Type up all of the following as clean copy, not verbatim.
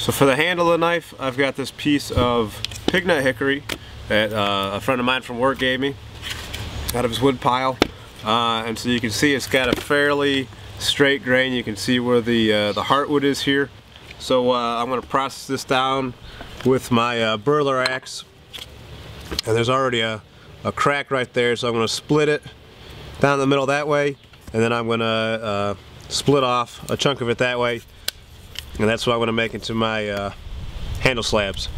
So for the handle of the knife, I've got this piece of pignut hickory that a friend of mine from work gave me out of his wood pile. And so you can see it's got a fairly straight grain. You can see where the heartwood is here. So I'm going to process this down with my burler axe. And there's already a crack right there, so I'm going to split it down the middle that way, and then I'm going to split off a chunk of it that way, and that's what I'm going to make into my handle slabs.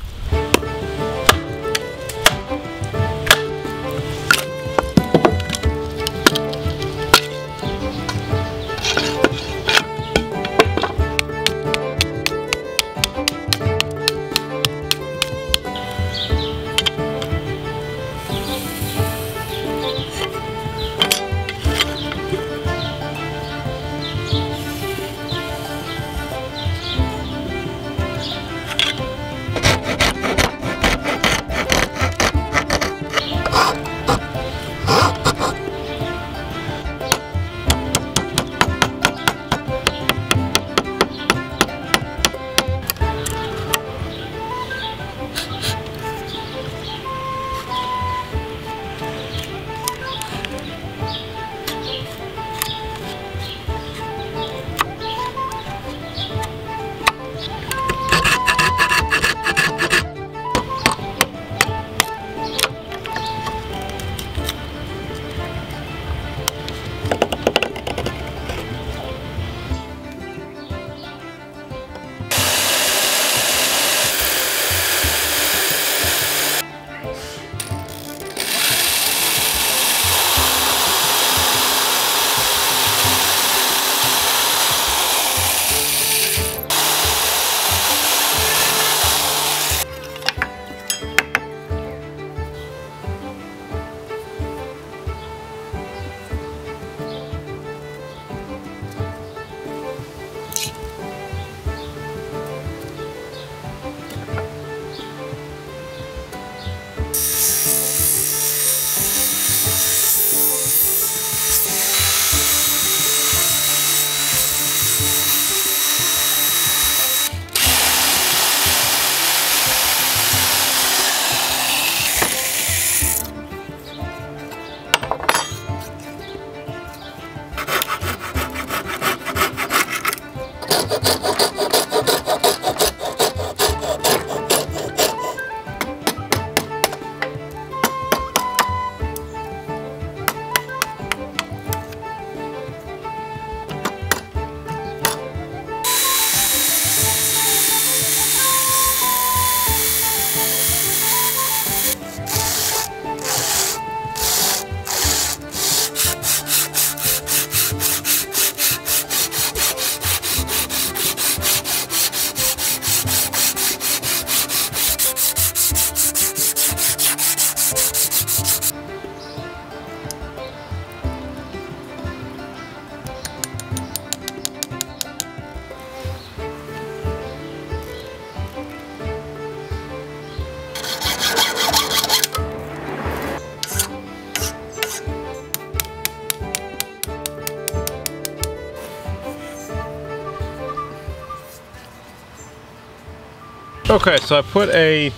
Okay, so I put a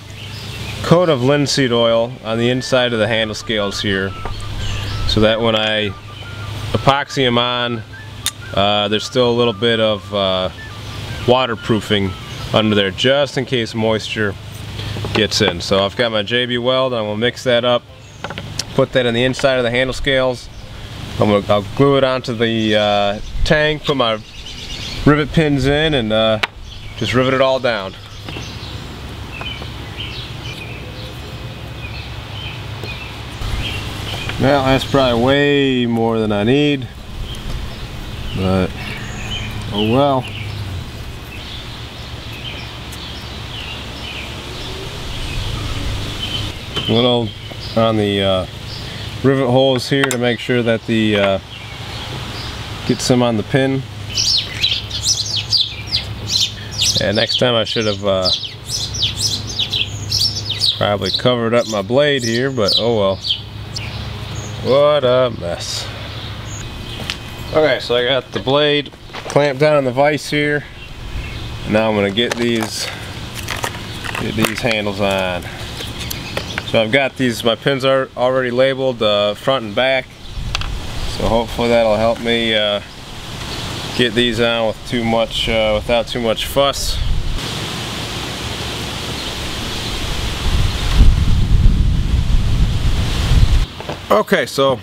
coat of linseed oil on the inside of the handle scales here, so that when I epoxy them on, there's still a little bit of waterproofing under there, just in case moisture gets in. So I've got my JB Weld, and I'm going to mix that up, put that in the inside of the handle scales. I'll glue it onto the tank, put my rivet pins in, and just rivet it all down. Well, that's probably way more than I need, but oh well. A little on the rivet holes here to make sure that the get some on the pin. And next time I should have probably covered up my blade here, but oh well. What a mess. Okay, so I got the blade clamped down on the vise here. Now I'm going to get these Get these handles on. So I've got these, my pins are already labeled front and back. So hopefully that'll help me get these on with without too much fuss. Okay, so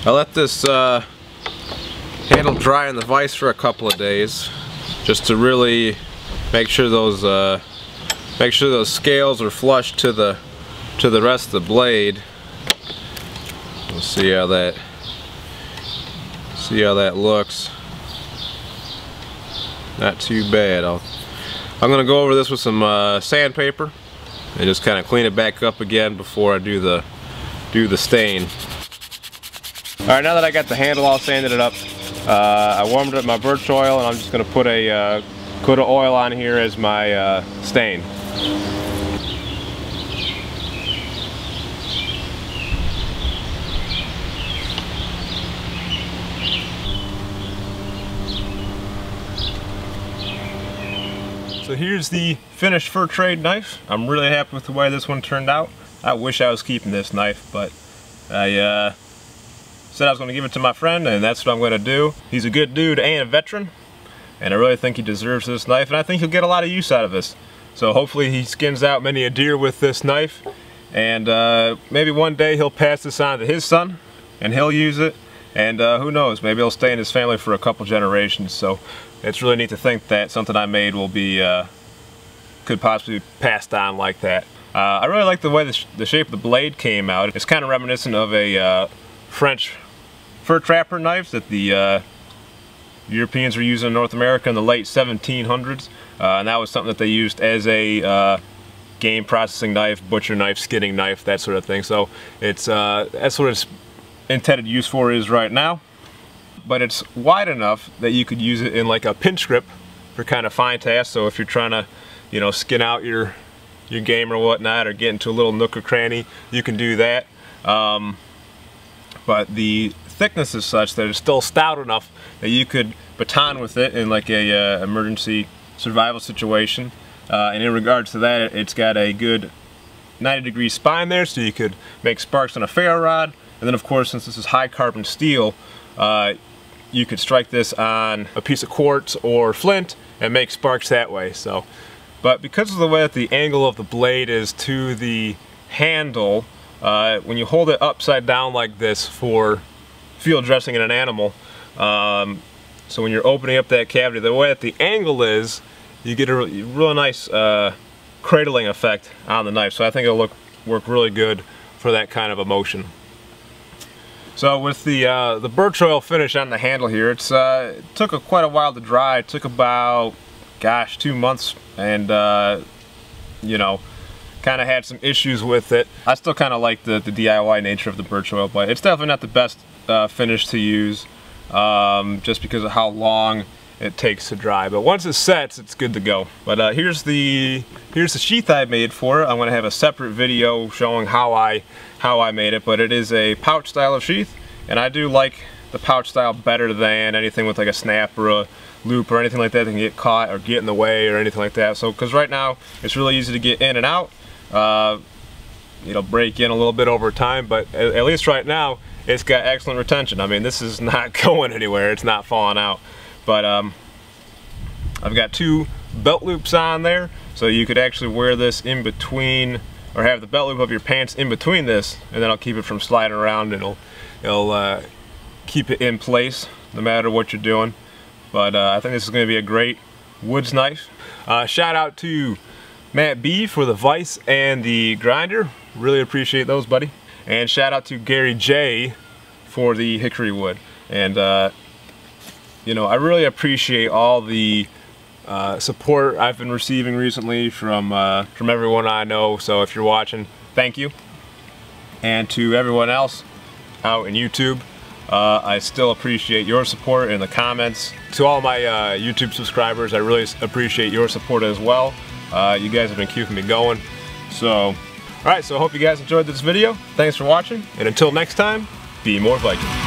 I let this handle dry in the vise for a couple of days, just to really make sure those scales are flush to the rest of the blade. We'll see how that looks. Not too bad. I'm gonna go over this with some sandpaper and just kind of clean it back up again before I do the stain. Alright, now that I got the handle all sanded it up, I warmed up my birch oil, and I'm just going to put a coat of oil on here as my stain. So here's the finished fur trade knife. I'm really happy with the way this one turned out. I wish I was keeping this knife, but I said I was going to give it to my friend, and that's what I'm going to do. He's a good dude and a veteran, and I really think he deserves this knife, and I think he'll get a lot of use out of this. So hopefully he skins out many a deer with this knife, and maybe one day he'll pass this on to his son, and he'll use it, and who knows, maybe it'll stay in his family for a couple generations. So it's really neat to think that something I made will be, could possibly be passed on like that. I really like the way the shape of the blade came out. It's kind of reminiscent of a French fur trapper knife that the Europeans were using in North America in the late 1700s. And that was something that they used as a game processing knife, butcher knife, skinning knife, that sort of thing. So it's that's what its intended use for is right now. But it's wide enough that you could use it in like a pinch grip for kind of fine tasks. So if you're trying to, you know, skin out your game or whatnot, or get into a little nook or cranny, you can do that. But the thickness is such that it's still stout enough that you could baton with it in like a emergency survival situation. And in regards to that, it's got a good 90-degree spine there, so you could make sparks on a ferro rod. And then of course, since this is high carbon steel, you could strike this on a piece of quartz or flint and make sparks that way. So, but because of the way that the angle of the blade is to the handle, when you hold it upside down like this for field dressing in an animal, so when you're opening up that cavity, the way that the angle is, you get a real nice cradling effect on the knife. So I think it'll work really good for that kind of a motion. So with the birch oil finish on the handle here, it took quite a while to dry. It took about, gosh, 2 months, and you know, kind of had some issues with it. I still kind of like the DIY nature of the birch oil, but it's definitely not the best finish to use, just because of how long it takes to dry. But once it sets, it's good to go. But here's the sheath I made for it. I'm going to have a separate video showing how I made it, but it is a pouch style of sheath, and I do like the pouch style better than anything with like a snap or a loop or anything like that can get caught or get in the way or anything like that. So because right now it's really easy to get in and out, it'll break in a little bit over time, but at least right now it's got excellent retention. I mean, this is not going anywhere, it's not falling out. But I've got 2 belt loops on there, so you could actually wear this in between, or have the belt loop of your pants in between this, and then I'll keep it from sliding around, and it'll keep it in place no matter what you're doing. But I think this is going to be a great woods knife. Shout out to Matt B for the vise and the grinder. Really appreciate those, buddy. And shout out to Gary J for the hickory wood. And you know, I really appreciate all the support I've been receiving recently from everyone I know. So if you're watching, thank you. And to everyone else out in YouTube, I still appreciate your support in the comments. To all my YouTube subscribers, I really appreciate your support as well. You guys have been keeping me going. So, alright, so I hope you guys enjoyed this video. Thanks for watching, and until next time, be more Viking.